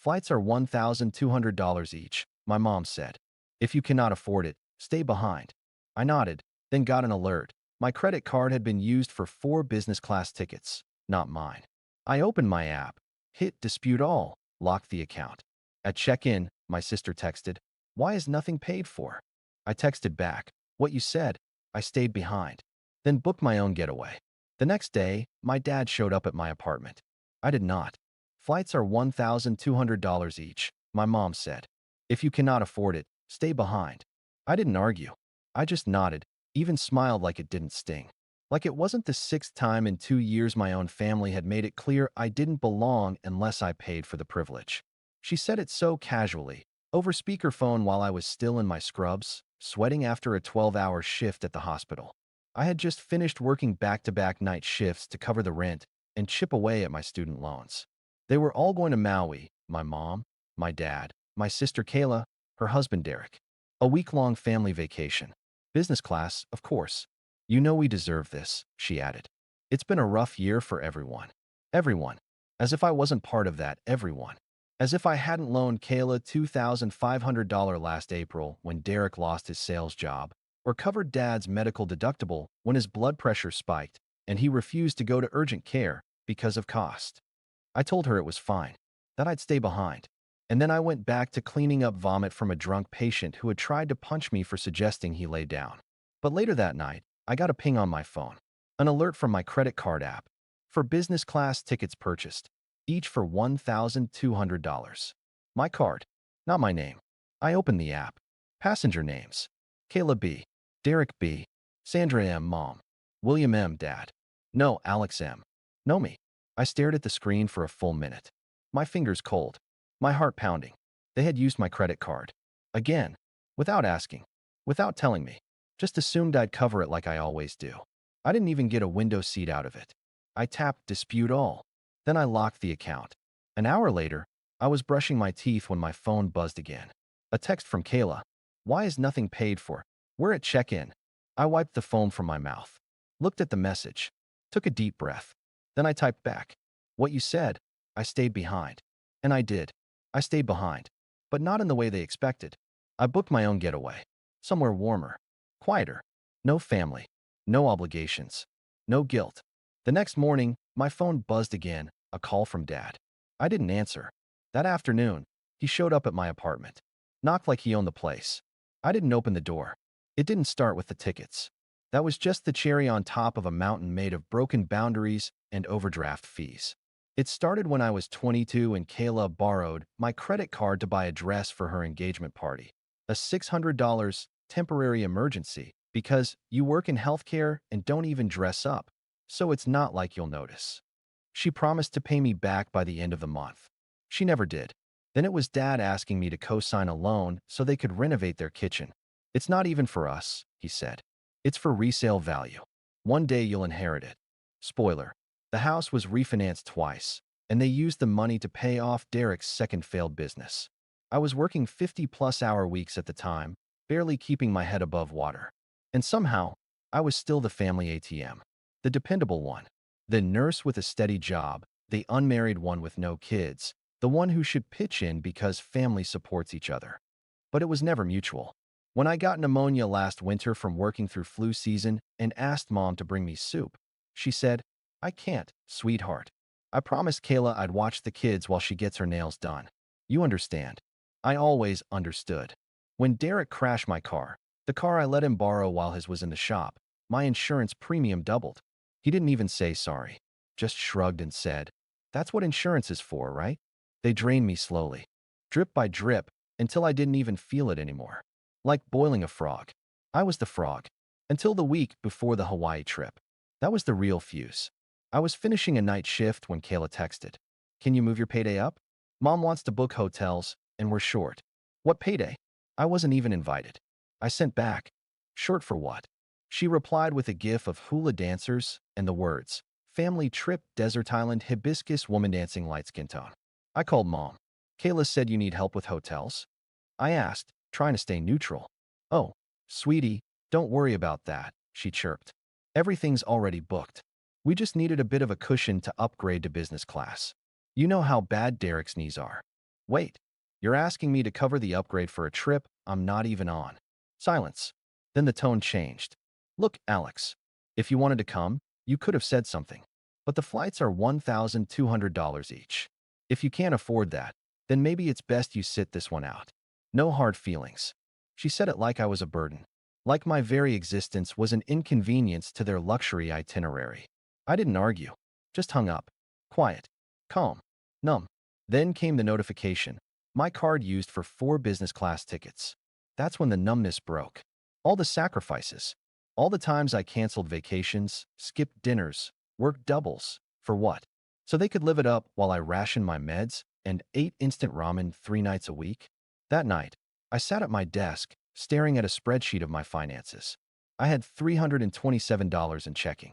Flights are $1,200 each, my mom said. If you cannot afford it, stay behind. I nodded, then got an alert. My credit card had been used for 4 business class tickets, not mine. I opened my app, hit dispute all, locked the account. At check-in, my sister texted, "Why is nothing paid for?" I texted back, "What you said, I stayed behind." Then booked my own getaway. The next day, my dad showed up at my apartment. I did not. Flights are $1,200 each, my mom said. If you cannot afford it, stay behind. I didn't argue. I just nodded, even smiled like it didn't sting. Like it wasn't the 6th time in 2 years my own family had made it clear I didn't belong unless I paid for the privilege. She said it so casually, over speakerphone while I was still in my scrubs, sweating after a 12-hour shift at the hospital. I had just finished working back-to-back night shifts to cover the rent and chip away at my student loans. They were all going to Maui, my mom, my dad, my sister Kayla, her husband Derek. A week-long family vacation. Business class, of course. You know we deserve this, she added. It's been a rough year for everyone. Everyone. As if I wasn't part of that, everyone. As if I hadn't loaned Kayla $2,500 last April when Derek lost his sales job, or covered Dad's medical deductible when his blood pressure spiked and he refused to go to urgent care because of cost. I told her it was fine, that I'd stay behind. And then I went back to cleaning up vomit from a drunk patient who had tried to punch me for suggesting he lay down. But later that night, I got a ping on my phone. An alert from my credit card app. For business class tickets purchased, each for $1,200. My card, not my name. I opened the app. Passenger names. Kayla B. Derek B. Sandra M. Mom. William M. Dad. No, Alex M. Know me. I stared at the screen for a full minute. My fingers cold. My heart pounding. They had used my credit card. Again. Without asking. Without telling me. Just assumed I'd cover it like I always do. I didn't even get a window seat out of it. I tapped dispute all. Then I locked the account. An hour later, I was brushing my teeth when my phone buzzed again. A text from Kayla. Why is nothing paid for? We're at check-in. I wiped the foam from my mouth. Looked at the message. Took a deep breath. Then I typed back. What you said, I stayed behind. And I did. I stayed behind. But not in the way they expected. I booked my own getaway. Somewhere warmer. Quieter. No family. No obligations. No guilt. The next morning, my phone buzzed again, a call from Dad. I didn't answer. That afternoon, he showed up at my apartment. Knocked like he owned the place. I didn't open the door. It didn't start with the tickets. That was just the cherry on top of a mountain made of broken boundaries and overdraft fees. It started when I was 22 and Kayla borrowed my credit card to buy a dress for her engagement party. A $600 temporary emergency because you work in healthcare and don't even dress up, so it's not like you'll notice. She promised to pay me back by the end of the month. She never did. Then it was Dad asking me to co-sign a loan so they could renovate their kitchen. It's not even for us, he said. It's for resale value. One day you'll inherit it. Spoiler, the house was refinanced twice, and they used the money to pay off Derek's second failed business. I was working 50-plus hour weeks at the time, barely keeping my head above water. And somehow, I was still the family ATM. The dependable one. The nurse with a steady job, the unmarried one with no kids, the one who should pitch in because family supports each other. But it was never mutual. When I got pneumonia last winter from working through flu season and asked Mom to bring me soup, she said, I can't, sweetheart. I promised Kayla I'd watch the kids while she gets her nails done. You understand. I always understood. When Derek crashed my car, the car I let him borrow while his was in the shop, my insurance premium doubled. He didn't even say sorry, just shrugged and said, that's what insurance is for, right? They drained me slowly, drip by drip, until I didn't even feel it anymore. Like boiling a frog. I was the frog. Until the week before the Hawaii trip. That was the real fuse. I was finishing a night shift when Kayla texted. Can you move your payday up? Mom wants to book hotels, and we're short. What payday? I wasn't even invited. I sent back. Short for what? She replied with a gif of hula dancers and the words, family trip, desert island, hibiscus, woman dancing, light skin tone. I called Mom. Kayla said you need help with hotels? I asked, trying to stay neutral. Oh, sweetie, don't worry about that, she chirped. Everything's already booked. We just needed a bit of a cushion to upgrade to business class. You know how bad Derek's knees are. Wait, you're asking me to cover the upgrade for a trip I'm not even on. Silence. Then the tone changed. Look, Alex, if you wanted to come, you could have said something. But the flights are $1,200 each. If you can't afford that, then maybe it's best you sit this one out. No hard feelings. She said it like I was a burden, like my very existence was an inconvenience to their luxury itinerary. I didn't argue, just hung up. Quiet, calm, numb. Then came the notification. My card used for 4 business class tickets. That's when the numbness broke. All the sacrifices, all the times I canceled vacations, skipped dinners, worked doubles. For what? So they could live it up while I rationed my meds and ate instant ramen 3 nights a week? That night, I sat at my desk, staring at a spreadsheet of my finances. I had $327 in checking,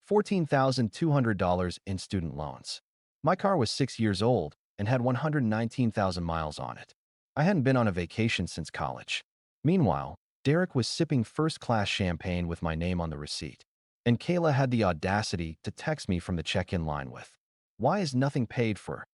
$14,200 in student loans. My car was 6 years old and had 119,000 miles on it. I hadn't been on a vacation since college. Meanwhile, Derek was sipping first-class champagne with my name on the receipt. And Kayla had the audacity to text me from the check-in line with, "Why is nothing paid for?"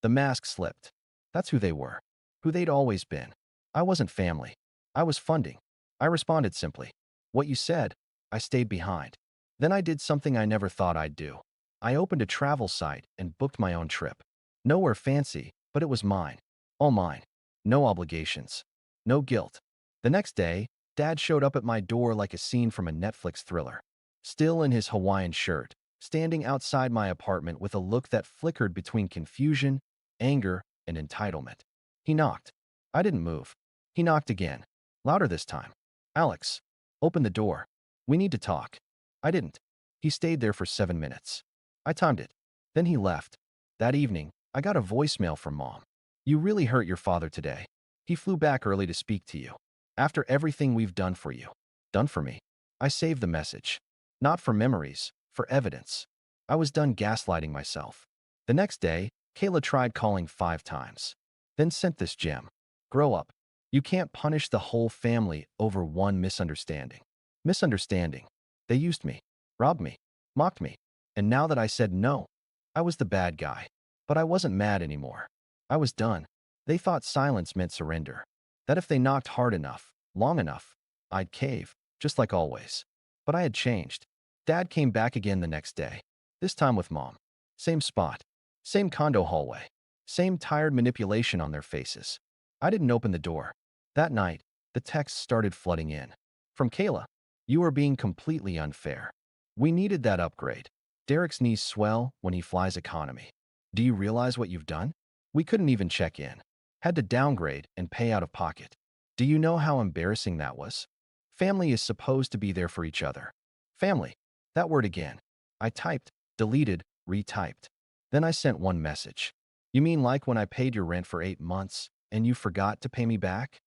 The mask slipped. That's who they were. Who they'd always been. I wasn't family. I was funding. I responded simply, "What you said." I stayed behind. Then I did something I never thought I'd do. I opened a travel site and booked my own trip. Nowhere fancy, but it was mine. All mine. No obligations. No guilt. The next day, Dad showed up at my door like a scene from a Netflix thriller. Still in his Hawaiian shirt, standing outside my apartment with a look that flickered between confusion, anger, and entitlement. He knocked. I didn't move. He knocked again. Louder this time. "Alex, open the door. We need to talk." I didn't. He stayed there for 7 minutes. I timed it. Then he left. That evening, I got a voicemail from Mom. "You really hurt your father today. He flew back early to speak to you. After everything we've done for you." Done for me. I saved the message. Not for memories, for evidence. I was done gaslighting myself. The next day, Kayla tried calling 5 times. Then sent this gem. "Grow up. You can't punish the whole family over one misunderstanding." Misunderstanding. They used me, robbed me, mocked me. And now that I said no, I was the bad guy. But I wasn't mad anymore. I was done. They thought silence meant surrender. That if they knocked hard enough, long enough, I'd cave, just like always. But I had changed. Dad came back again the next day, this time with Mom. Same spot, same condo hallway, same tired manipulation on their faces. I didn't open the door. That night, the texts started flooding in. From Kayla, "You are being completely unfair. We needed that upgrade. Derek's knees swell when he flies economy. Do you realize what you've done? We couldn't even check in. Had to downgrade and pay out of pocket. Do you know how embarrassing that was? Family is supposed to be there for each other." Family. That word again. I typed, deleted, retyped. Then I sent one message. "You mean like when I paid your rent for 8 months and you forgot to pay me back?"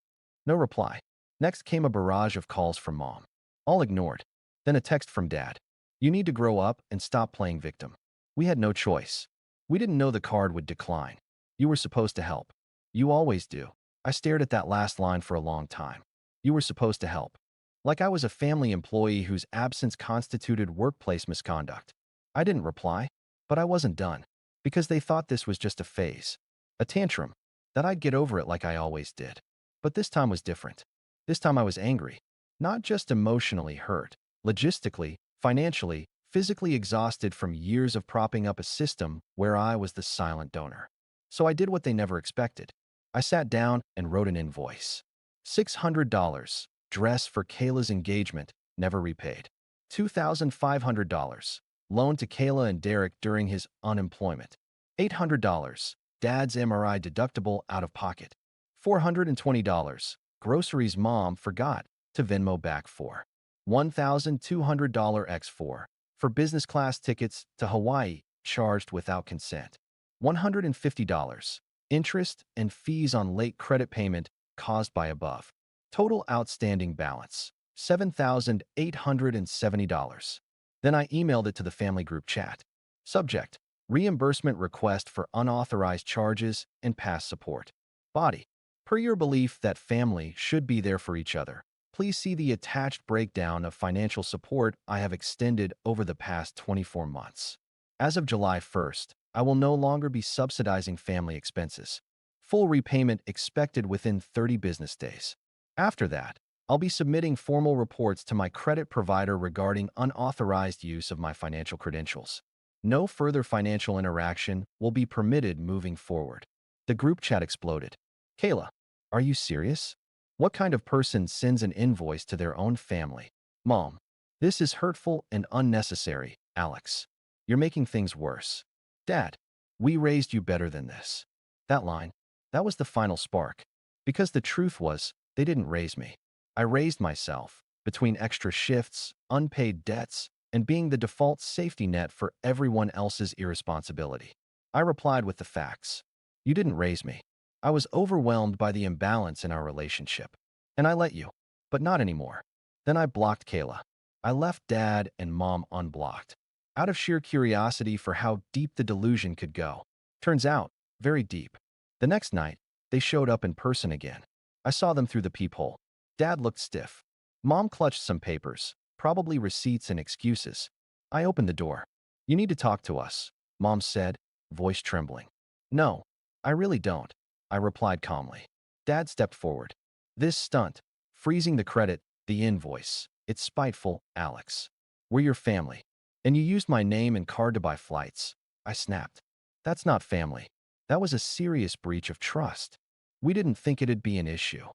No reply. Next came a barrage of calls from Mom. All ignored. Then a text from Dad. "You need to grow up and stop playing victim." We had no choice. We didn't know the card would decline. "You were supposed to help." "You always do." I stared at that last line for a long time. "You were supposed to help." Like I was a family employee whose absence constituted workplace misconduct. I didn't reply, but I wasn't done, because they thought this was just a phase, a tantrum, that I'd get over it like I always did. But this time was different. This time I was angry, not just emotionally hurt, logistically, financially, physically exhausted from years of propping up a system where I was the silent donor. So I did what they never expected. I sat down and wrote an invoice. $600. Dress for Kayla's engagement, never repaid. $2,500. Loan to Kayla and Derek during his unemployment. $800. Dad's MRI deductible out of pocket. $420. Groceries Mom forgot to Venmo back for. $1,200 X4 for business class tickets to Hawaii charged without consent. $150. Interest and fees on late credit payment caused by above. Total outstanding balance, $7,870. Then I emailed it to the family group chat. Subject: reimbursement request for unauthorized charges and past support. Body: per your belief that family should be there for each other, please see the attached breakdown of financial support I have extended over the past 24 months. As of July 1st, I will no longer be subsidizing family expenses. Full repayment expected within 30 business days. After that, I'll be submitting formal reports to my credit provider regarding unauthorized use of my financial credentials. No further financial interaction will be permitted moving forward. The group chat exploded. Kayla, are you serious? What kind of person sends an invoice to their own family? Mom, this is hurtful and unnecessary, Alex. You're making things worse. Dad, we raised you better than this. That line, that was the final spark. Because the truth was, they didn't raise me. I raised myself, between extra shifts, unpaid debts, and being the default safety net for everyone else's irresponsibility. I replied with the facts. You didn't raise me. I was overwhelmed by the imbalance in our relationship. And I let you. But not anymore. Then I blocked Kayla. I left Dad and Mom unblocked, out of sheer curiosity for how deep the delusion could go. Turns out, very deep. The next night, they showed up in person again. I saw them through the peephole. Dad looked stiff. Mom clutched some papers, probably receipts and excuses. I opened the door. You need to talk to us, Mom said, voice trembling. No, I really don't, I replied calmly. Dad stepped forward. This stunt, freezing the credit, the invoice, it's spiteful, Alex. We're your family. And you used my name and card to buy flights. I snapped. That's not family. That was a serious breach of trust. We didn't think it'd be an issue.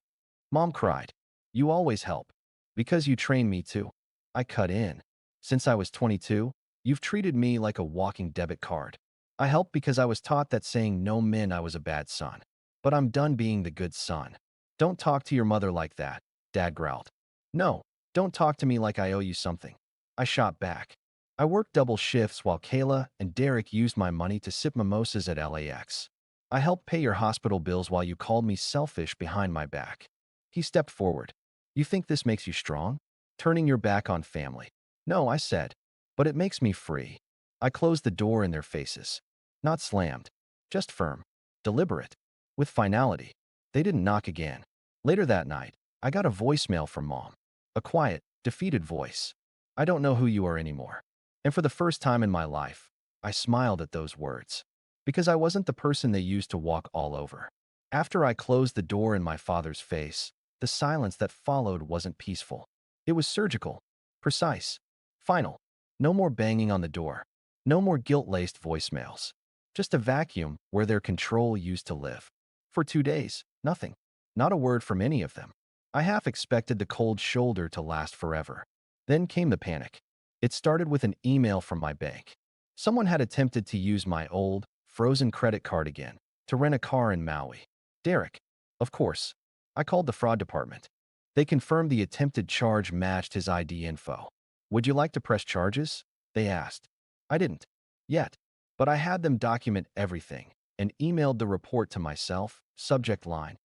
Mom cried. You always help. Because you trained me to. I cut in. Since I was 22, you've treated me like a walking debit card. I helped because I was taught that saying no meant I was a bad son. But I'm done being the good son. Don't talk to your mother like that, Dad growled. No, don't talk to me like I owe you something. I shot back. I worked double shifts while Kayla and Derek used my money to sip mimosas at LAX. I helped pay your hospital bills while you called me selfish behind my back. He stepped forward. You think this makes you strong? Turning your back on family. No, I said. But it makes me free. I closed the door in their faces. Not slammed. Just firm. Deliberate. With finality. They didn't knock again. Later that night, I got a voicemail from Mom. A quiet, defeated voice. I don't know who you are anymore. And for the first time in my life, I smiled at those words. Because I wasn't the person they used to walk all over. After I closed the door in my father's face, the silence that followed wasn't peaceful. It was surgical, precise, final. No more banging on the door. No more guilt-laced voicemails. Just a vacuum where their control used to live. For 2 days, nothing. Not a word from any of them. I half expected the cold shoulder to last forever. Then came the panic. It started with an email from my bank. Someone had attempted to use my old, frozen credit card again to rent a car in Maui. Derek. Of course. I called the fraud department. They confirmed the attempted charge matched his ID info. Would you like to press charges? They asked. I didn't. Yet. But I had them document everything and emailed the report to myself, subject line.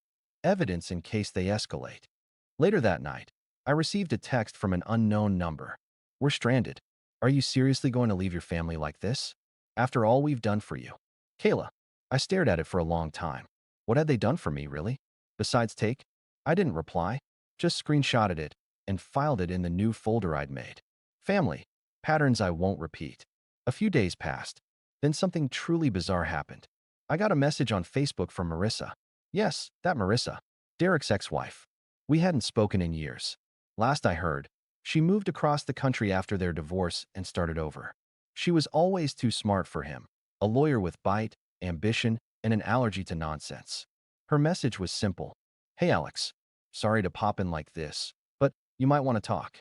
Evidence in case they escalate. Later that night, I received a text from an unknown number. We're stranded. Are you seriously going to leave your family like this? After all we've done for you. Kayla. I stared at it for a long time. What had they done for me, really? Besides take? I didn't reply. Just screenshotted it and filed it in the new folder I'd made. Family. Patterns I won't repeat. A few days passed. Then something truly bizarre happened. I got a message on Facebook from Marissa. Yes, that Marissa. Derek's ex-wife. We hadn't spoken in years. Last I heard, she moved across the country after their divorce and started over. She was always too smart for him, a lawyer with bite, ambition, and an allergy to nonsense. Her message was simple. Hey Alex, sorry to pop in like this, but you might want to talk.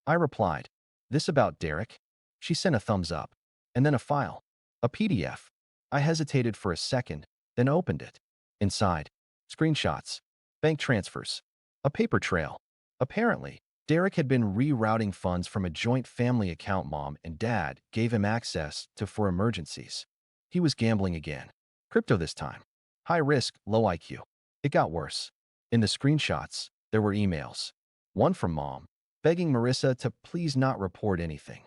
I replied, this about Derek? She sent a thumbs up, and then a file, a PDF. I hesitated for a second, then opened it. Inside, screenshots, bank transfers, a paper trail. Apparently, Derek had been rerouting funds from a joint family account Mom and Dad gave him access to for emergencies. He was gambling again. Crypto this time. High risk, low IQ. It got worse. In the screenshots, there were emails. One from Mom, begging Marissa to please not report anything.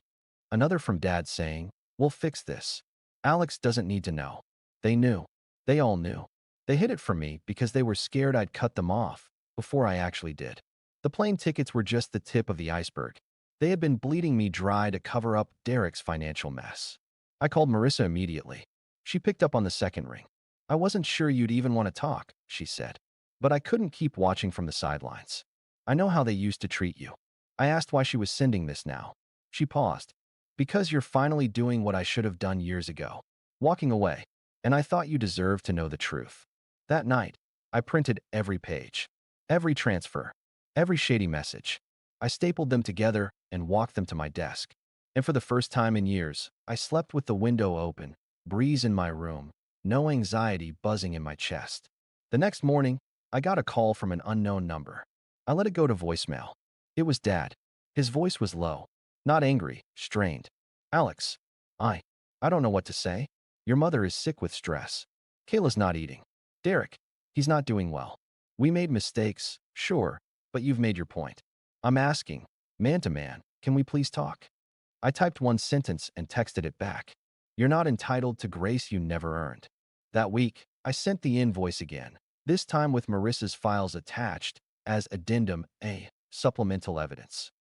Another from Dad saying, we'll fix this. Alex doesn't need to know. They knew. They all knew. They hid it from me because they were scared I'd cut them off before I actually did. The plane tickets were just the tip of the iceberg. They had been bleeding me dry to cover up Derek's financial mess. I called Marissa immediately. She picked up on the second ring. I wasn't sure you'd even want to talk, she said. But I couldn't keep watching from the sidelines. I know how they used to treat you. I asked why she was sending this now. She paused. Because you're finally doing what I should have done years ago. Walking away. And I thought you deserved to know the truth. That night, I printed every page, every transfer, every shady message. I stapled them together and walked them to my desk. And for the first time in years, I slept with the window open, breeze in my room, no anxiety buzzing in my chest. The next morning, I got a call from an unknown number. I let it go to voicemail. It was Dad. His voice was low, not angry, strained. Alex, I don't know what to say. Your mother is sick with stress. Kayla's not eating. Derek, he's not doing well. We made mistakes, sure, but you've made your point. I'm asking, man to man, can we please talk? I typed one sentence and texted it back. You're not entitled to grace you never earned. That week, I sent the invoice again, this time with Marissa's files attached as addendum A, supplemental evidence.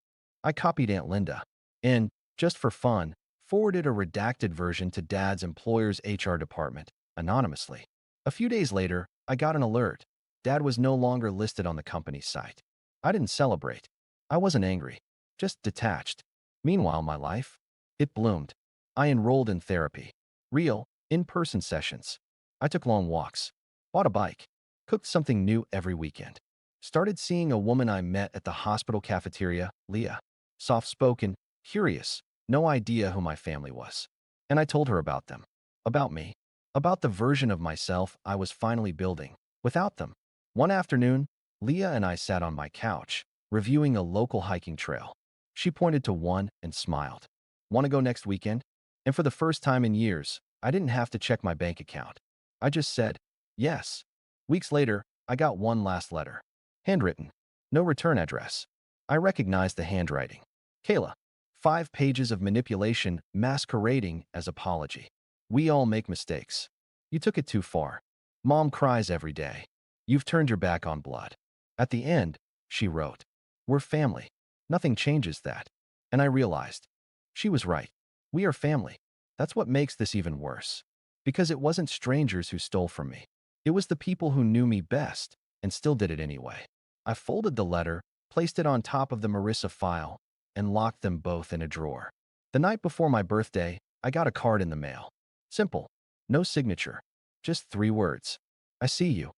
I copied Aunt Linda and, just for fun, forwarded a redacted version to Dad's employer's HR department, anonymously. A few days later, I got an alert. Dad was no longer listed on the company's site. I didn't celebrate. I wasn't angry, just detached. Meanwhile, my life, it bloomed. I enrolled in therapy. Real, in-person sessions. I took long walks. Bought a bike. Cooked something new every weekend. Started seeing a woman I met at the hospital cafeteria, Leah. Soft-spoken, curious, no idea who my family was. And I told her about them. About me. About the version of myself I was finally building, without them. One afternoon, Leah and I sat on my couch, reviewing a local hiking trail. She pointed to one and smiled. Want to go next weekend? And for the first time in years, I didn't have to check my bank account. I just said, yes. Weeks later, I got one last letter. Handwritten. No return address. I recognized the handwriting. Kayla. 5 pages of manipulation masquerading as apology. We all make mistakes. You took it too far. Mom cries every day. You've turned your back on blood. At the end, she wrote, we're family. Nothing changes that. And I realized, she was right. We are family. That's what makes this even worse. Because it wasn't strangers who stole from me. It was the people who knew me best and still did it anyway. I folded the letter, placed it on top of the Marissa file, and locked them both in a drawer. The night before my birthday, I got a card in the mail. Simple. No signature. Just 3 words. I see you.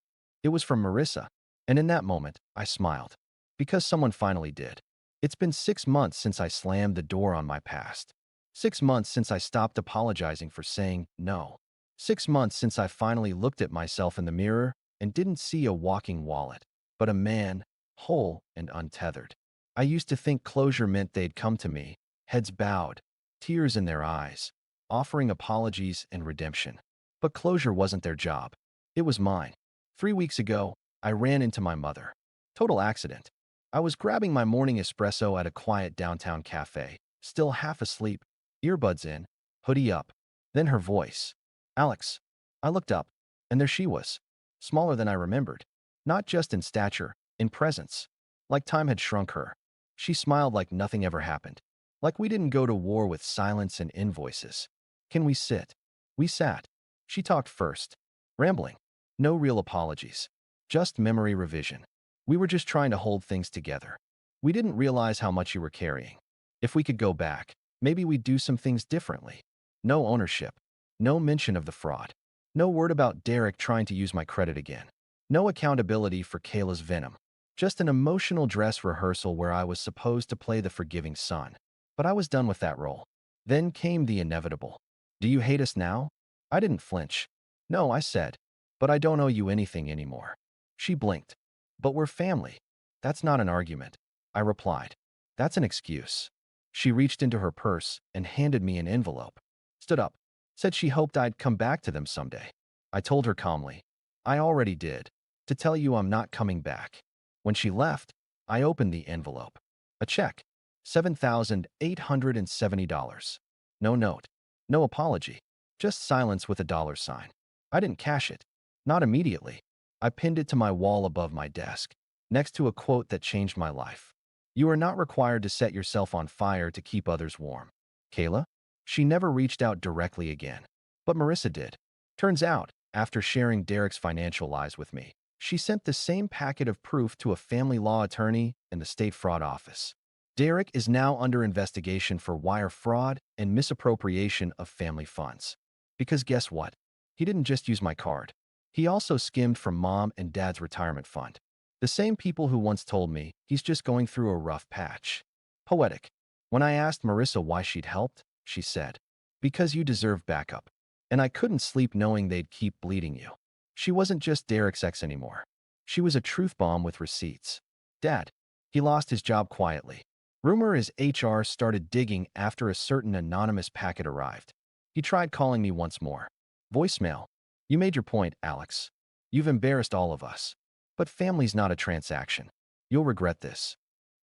It was from Marissa. And in that moment, I smiled. Because someone finally did. It's been 6 months since I slammed the door on my past. 6 months since I stopped apologizing for saying no. 6 months since I finally looked at myself in the mirror and didn't see a walking wallet, but a man, whole and untethered. I used to think closure meant they'd come to me, heads bowed, tears in their eyes, offering apologies and redemption. But closure wasn't their job. It was mine. 3 weeks ago, I ran into my mother. Total accident. I was grabbing my morning espresso at a quiet downtown cafe, still half asleep, earbuds in, hoodie up. Then her voice. Alex. I looked up, and there she was. Smaller than I remembered. Not just in stature, in presence. Like time had shrunk her. She smiled like nothing ever happened. Like we didn't go to war with silence and invoices. Can we sit? We sat. She talked first. Rambling. No real apologies. Just memory revision. We were just trying to hold things together. We didn't realize how much you were carrying. If we could go back, maybe we'd do some things differently. No ownership. No mention of the fraud. No word about Derek trying to use my credit again. No accountability for Kayla's venom. Just an emotional dress rehearsal where I was supposed to play the forgiving son. But I was done with that role. Then came the inevitable. Do you hate us now? I didn't flinch. No, I said. But I don't owe you anything anymore. She blinked. But we're family. That's not an argument. I replied. That's an excuse. She reached into her purse and handed me an envelope. Stood up. Said she hoped I'd come back to them someday. I told her calmly. I already did. To tell you I'm not coming back. When she left, I opened the envelope. A check. $7,870. No note. No apology. Just silence with a dollar sign. I didn't cash it. Not immediately. I pinned it to my wall above my desk, next to a quote that changed my life. You are not required to set yourself on fire to keep others warm. Kayla? She never reached out directly again. But Marissa did. Turns out, After sharing Derek's financial lies with me, she sent the same packet of proof to a family law attorney and the state fraud office. Derek is now under investigation for wire fraud and misappropriation of family funds. Because guess what? He didn't just use my card. He also skimmed from mom and dad's retirement fund. The same people who once told me he's just going through a rough patch. Poetic. When I asked Marissa why she'd helped, she said, "Because you deserve backup." And I couldn't sleep knowing they'd keep bleeding you. She wasn't just Derek's ex anymore. She was a truth bomb with receipts. Dad. He lost his job quietly. Rumor is HR started digging after a certain anonymous packet arrived. He tried calling me once more. Voicemail. You made your point, Alex. You've embarrassed all of us. But family's not a transaction. You'll regret this.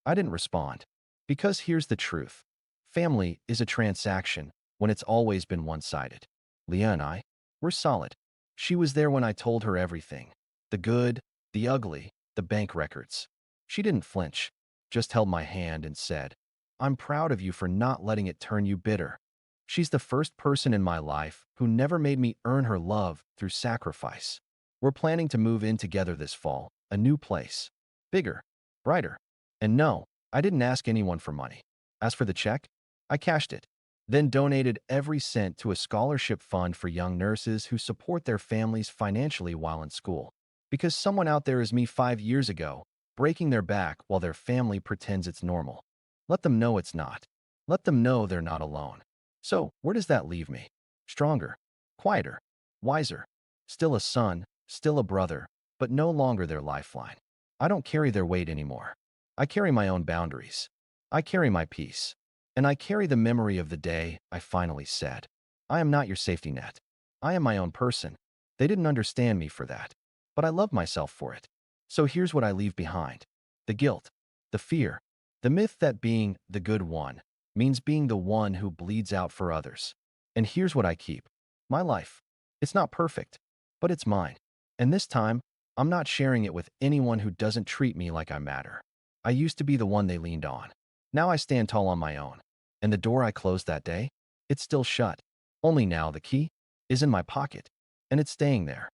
I didn't respond. Because here's the truth. Family is a transaction when it's always been one-sided. Leah and I, we're solid. She was there when I told her everything. The good, the ugly, the bank records. She didn't flinch, just held my hand and said, "I'm proud of you for not letting it turn you bitter." She's the first person in my life who never made me earn her love through sacrifice. We're planning to move in together this fall, a new place. Bigger, brighter. And no, I didn't ask anyone for money. As for the check, I cashed it, then donated every cent to a scholarship fund for young nurses who support their families financially while in school. Because someone out there is me 5 years ago, breaking their back while their family pretends it's normal. Let them know it's not. Let them know they're not alone. So, where does that leave me? Stronger, quieter, wiser, still a son, still a brother, but no longer their lifeline. I don't carry their weight anymore. I carry my own boundaries. I carry my peace. And I carry the memory of the day I finally said, "I am not your safety net. I am my own person." They didn't understand me for that, but I love myself for it. So here's what I leave behind. The guilt, the fear, the myth that being the good one means being the one who bleeds out for others. And here's what I keep. My life. It's not perfect, but it's mine. And this time, I'm not sharing it with anyone who doesn't treat me like I matter. I used to be the one they leaned on. Now I stand tall on my own. And the door I closed that day, it's still shut. Only now the key is in my pocket, and it's staying there.